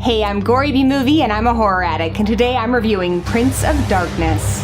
Hey, I'm Gory B Movie and I'm a horror addict, and today I'm reviewing Prince of Darkness.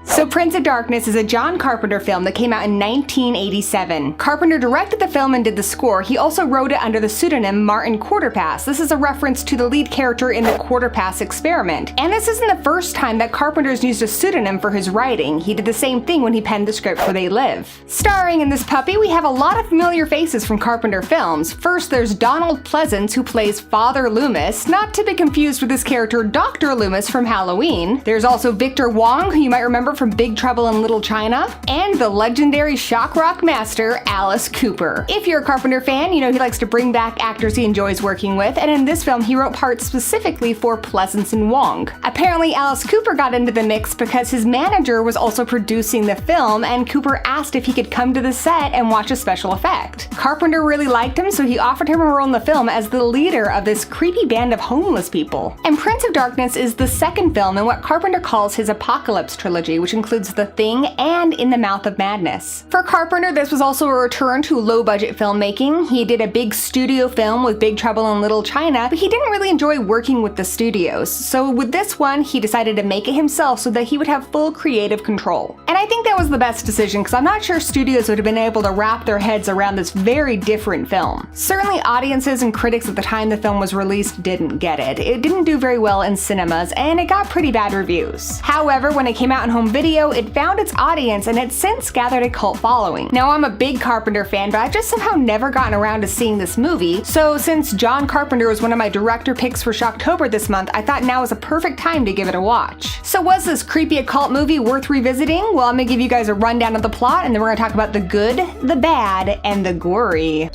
So Prince of Darkness is a John Carpenter film that came out in 1987. Carpenter directed the film and did the score. He also wrote it under the pseudonym Martin Quarterpass. This is a reference to the lead character in the Quarterpass experiment. And this isn't the first time that Carpenter's used a pseudonym for his writing. He did the same thing when he penned the script for They Live. Starring in this puppy, we have a lot of familiar faces from Carpenter films. First, there's Donald Pleasance, who plays Father Loomis, not to be confused with his character Dr. Loomis from Halloween. There's also Victor Wong, who you might remember from Big Trouble in Little China, and the legendary shock rock master, Alice Cooper. If you're a Carpenter fan, you know he likes to bring back actors he enjoys working with, and in this film he wrote parts specifically for Pleasance and Wong. Apparently Alice Cooper got into the mix because his manager was also producing the film, and Cooper asked if he could come to the set and watch a special effect. Carpenter really liked him, so he offered him a role in the film as the leader of this creepy band of homeless people. And Prince of Darkness is the second film in what Carpenter calls his Apocalypse trilogy, which includes The Thing and In the Mouth of Madness. For Carpenter, this was also a return to low-budget filmmaking. He did a big studio film with Big Trouble in Little China, but he didn't really enjoy working with the studios. So with this one, he decided to make it himself so that he would have full creative control. And I think that was the best decision, because I'm not sure studios would have been able to wrap their heads around this very different film. Certainly audiences and critics at the time the film was released didn't get it. It didn't do very well in cinemas, and it got pretty bad reviews. However, when it came out in home video, it found its audience and it's since gathered a cult following. Now, I'm a big Carpenter fan, but I've just somehow never gotten around to seeing this movie, so since John Carpenter was one of my director picks for Shocktober this month, I thought now was a perfect time to give it a watch. So was this creepy occult movie worth revisiting? Well, I'm gonna give you guys a rundown of the plot, and then we're gonna talk about the good, the bad, and the gory.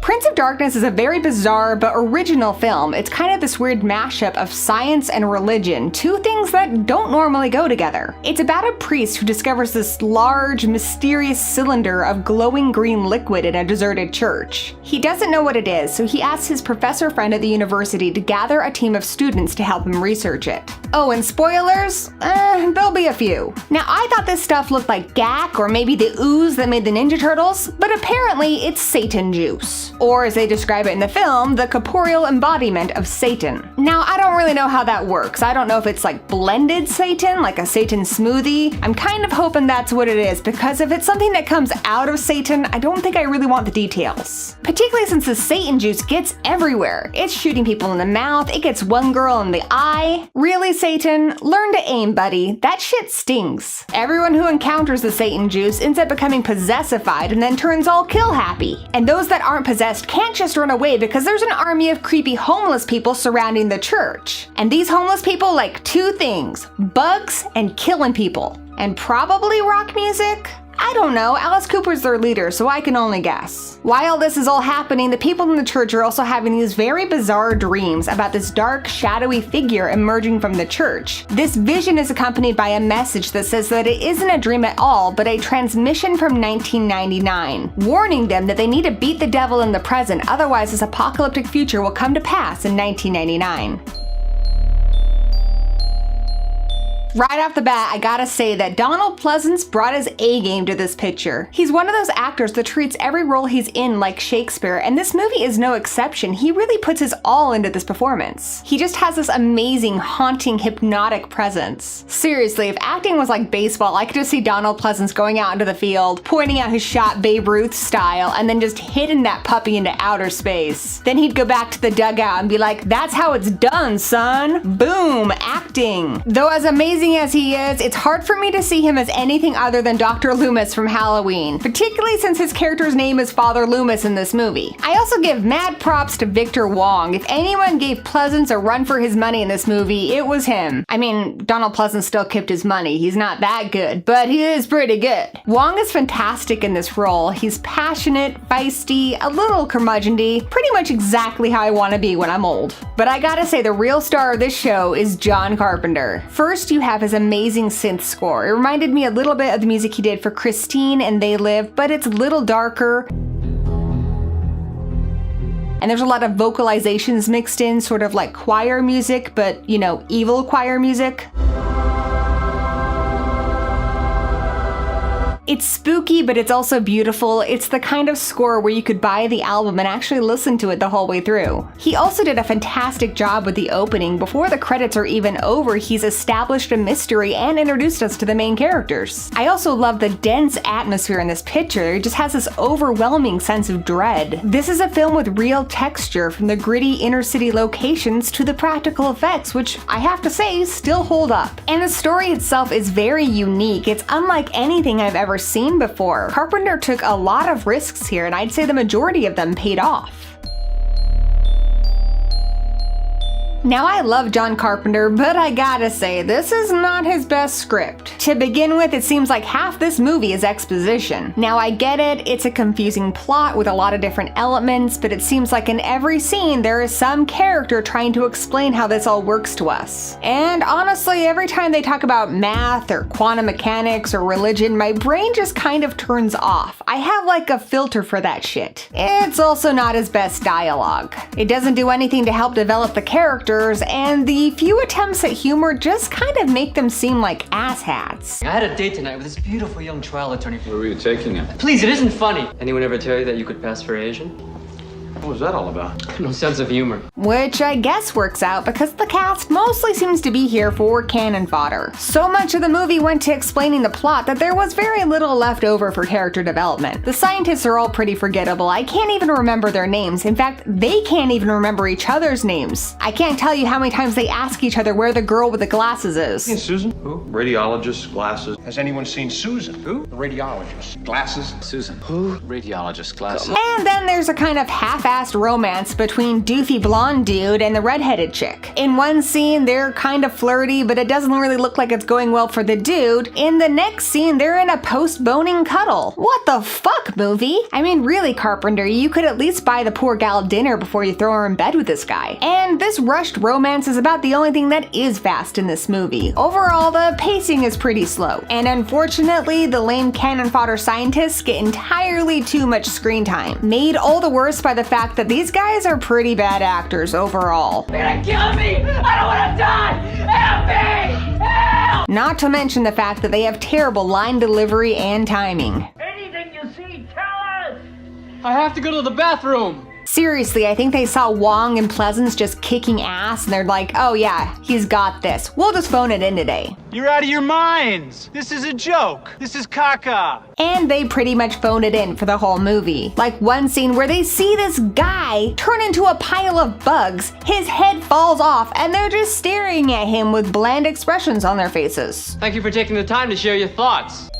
Prince of Darkness is a very bizarre but original film. It's kind of this weird mashup of science and religion, two things that don't normally go together. It's about a priest who discovers this large, mysterious cylinder of glowing green liquid in a deserted church. He doesn't know what it is, so he asks his professor friend at the university to gather a team of students to help him research it. Oh, and spoilers? There'll be a few. Now, I thought this stuff looked like gack or maybe the ooze that made the Ninja Turtles, but apparently it's Satan juice. Or as they describe it in the film, the corporeal embodiment of Satan. Now, I don't really know how that works. I don't know if it's like blended Satan, like a Satan smoothie. I'm kind of hoping that's what it is, because if it's something that comes out of Satan, I don't think I really want the details. Particularly since the Satan juice gets everywhere. It's shooting people in the mouth, it gets one girl in the eye. Really, Satan? Learn to aim, buddy. That shit stings. Everyone who encounters the Satan juice ends up becoming possessified and then turns all kill happy. And those that aren't possessed can't just run away because there's an army of creepy homeless people surrounding the church. And these homeless people like two things: bugs and killing people. And probably rock music? I don't know, Alice Cooper's their leader, so I can only guess. While this is all happening, the people in the church are also having these very bizarre dreams about this dark, shadowy figure emerging from the church. This vision is accompanied by a message that says that it isn't a dream at all, but a transmission from 1999, warning them that they need to beat the devil in the present, otherwise this apocalyptic future will come to pass in 1999. Right off the bat, I gotta say that Donald Pleasance brought his A-game to this picture. He's one of those actors that treats every role he's in like Shakespeare, and this movie is no exception. He really puts his all into this performance. He just has this amazing, haunting, hypnotic presence. Seriously, if acting was like baseball, I could just see Donald Pleasance going out into the field, pointing out his shot Babe Ruth style, and then just hitting that puppy into outer space. Then he'd go back to the dugout and be like, "That's how it's done, son." Boom, acting. Though as amazing as he is, it's hard for me to see him as anything other than Dr. Loomis from Halloween, particularly since his character's name is Father Loomis in this movie. I also give mad props to Victor Wong. If anyone gave Pleasance a run for his money in this movie, it was him. I mean, Donald Pleasance still kept his money. He's not that good, but he is pretty good. Wong is fantastic in this role. He's passionate, feisty, a little curmudgeon-y, pretty much exactly how I want to be when I'm old. But I gotta say, the real star of this show is John Carpenter. First, you have his amazing synth score. It reminded me a little bit of the music he did for Christine and They Live, but it's a little darker. And there's a lot of vocalizations mixed in, sort of like choir music, but, you know, evil choir music. It's spooky, but it's also beautiful. It's the kind of score where you could buy the album and actually listen to it the whole way through. He also did a fantastic job with the opening. Before the credits are even over, he's established a mystery and introduced us to the main characters. I also love the dense atmosphere in this picture. It just has this overwhelming sense of dread. This is a film with real texture, from the gritty inner city locations to the practical effects, which I have to say still hold up. And the story itself is very unique. It's unlike anything I've ever seen before. Carpenter took a lot of risks here, and I'd say the majority of them paid off. Now, I love John Carpenter, but I gotta say, this is not his best script. To begin with, it seems like half this movie is exposition. Now, I get it, it's a confusing plot with a lot of different elements, but it seems like in every scene there is some character trying to explain how this all works to us. And honestly, every time they talk about math or quantum mechanics or religion, my brain just kind of turns off. I have like a filter for that shit. It's also not his best dialogue. It doesn't do anything to help develop the characters, and the few attempts at humor just kind of make them seem like asshats. I had a date tonight with this beautiful young trial attorney. Where were you taking him? Please, it isn't funny. Anyone ever tell you that you could pass for Asian? What was that all about? No sense of humor. Which I guess works out because the cast mostly seems to be here for cannon fodder. So much of the movie went to explaining the plot that there was very little left over for character development. The scientists are all pretty forgettable. I can't even remember their names. In fact, they can't even remember each other's names. I can't tell you how many times they ask each other where the girl with the glasses is. Seen Susan? Who? Radiologist, glasses. Has anyone seen Susan? Who? The radiologist. Glasses. Susan. Who? Radiologist, glasses. And then there's a kind of half-assed romance between doofy blonde dude and the redheaded chick. In one scene, they're kind of flirty, but it doesn't really look like it's going well for the dude. In the next scene, they're in a post-boning cuddle. What the fuck, movie? I mean, really, Carpenter, you could at least buy the poor gal dinner before you throw her in bed with this guy. And this rushed romance is about the only thing that is fast in this movie. Overall, the pacing is pretty slow. And unfortunately, the lame cannon fodder scientists get entirely too much screen time. Made all the worse by the fact that these guys are pretty bad actors overall. They're gonna kill me! I don't wanna die! Help me! Help! Not to mention the fact that they have terrible line delivery and timing. Anything you see, tell us! I have to go to the bathroom. Seriously, I think they saw Wong and Pleasance just kicking ass and they're like, oh yeah, he's got this. We'll just phone it in today. You're out of your minds! This is a joke! This is caca! And they pretty much phoned it in for the whole movie. Like one scene where they see this guy turn into a pile of bugs, his head falls off, and they're just staring at him with bland expressions on their faces. Thank you for taking the time to share your thoughts.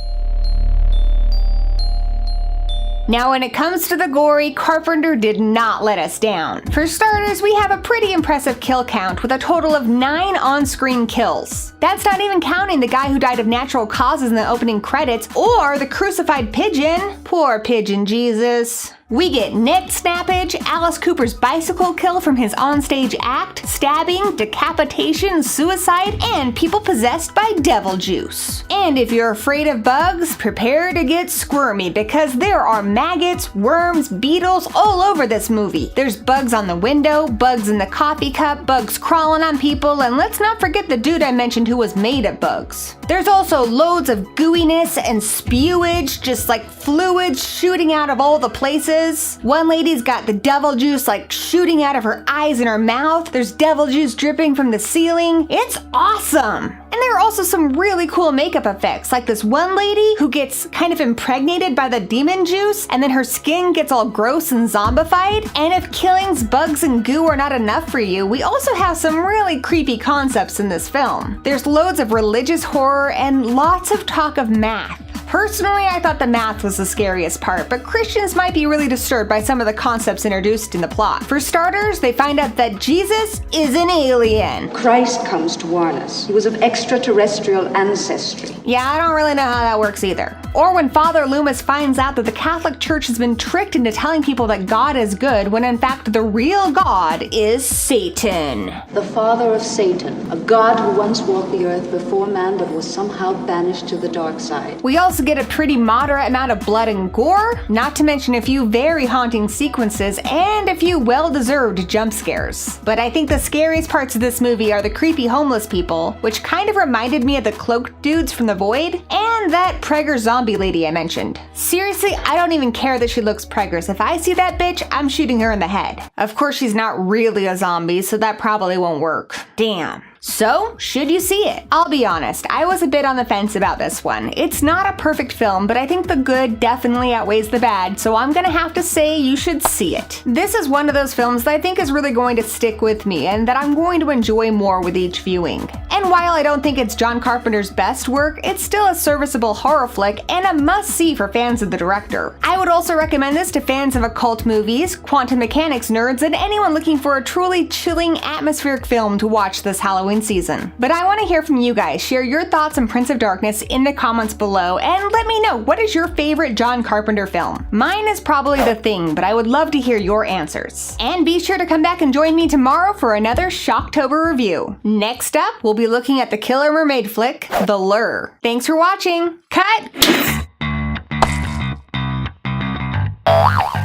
Now, when it comes to the gory, Carpenter did not let us down. For starters, we have a pretty impressive kill count with a total of 9 on-screen kills. That's not even counting the guy who died of natural causes in the opening credits or the crucified pigeon. Poor pigeon Jesus. We get neck snappage, Alice Cooper's bicycle kill from his onstage act, stabbing, decapitation, suicide, and people possessed by devil juice. And if you're afraid of bugs, prepare to get squirmy because there are maggots, worms, beetles all over this movie. There's bugs on the window, bugs in the coffee cup, bugs crawling on people, and let's not forget the dude I mentioned who was made of bugs. There's also loads of gooiness and spewage, just like fluids shooting out of all the places. One lady's got the devil juice like shooting out of her eyes and her mouth. There's devil juice dripping from the ceiling. It's awesome. And there are also some really cool makeup effects, like this one lady who gets kind of impregnated by the demon juice and then her skin gets all gross and zombified. And if killings, bugs, and goo are not enough for you, we also have some really creepy concepts in this film. There's loads of religious horror and lots of talk of math. Personally, I thought the math was the scariest part, but Christians might be really disturbed by some of the concepts introduced in the plot. For starters, they find out that Jesus is an alien. Christ comes to warn us. He was of extraterrestrial ancestry. Yeah, I don't really know how that works either. Or when Father Loomis finds out that the Catholic Church has been tricked into telling people that God is good, when in fact the real God is Satan. The father of Satan, a god who once walked the earth before man but was somehow banished to the dark side. We also get a pretty moderate amount of blood and gore, not to mention a few very haunting sequences and a few well-deserved jump scares. But I think the scariest parts of this movie are the creepy homeless people, which kind of reminded me of the cloaked dudes from The Void, and and that pregger zombie lady I mentioned. Seriously, I don't even care that she looks preggers. If I see that bitch, I'm shooting her in the head. Of course, she's not really a zombie, so that probably won't work. Damn. So, should you see it? I'll be honest, I was a bit on the fence about this one. It's not a perfect film, but I think the good definitely outweighs the bad, so I'm gonna have to say you should see it. This is one of those films that I think is really going to stick with me and that I'm going to enjoy more with each viewing. And while I don't think it's John Carpenter's best work, it's still a serviceable horror flick and a must-see for fans of the director. I would also recommend this to fans of occult movies, quantum mechanics nerds, and anyone looking for a truly chilling, atmospheric film to watch this Halloween season. But I want to hear from you guys. Share your thoughts on Prince of Darkness in the comments below and let me know, what is your favorite John Carpenter film? Mine is probably The Thing, but I would love to hear your answers. And be sure to come back and join me tomorrow for another Shocktober review. Next up, we'll be looking at the killer mermaid flick, The Lure. Thanks for watching. Cut! Wow.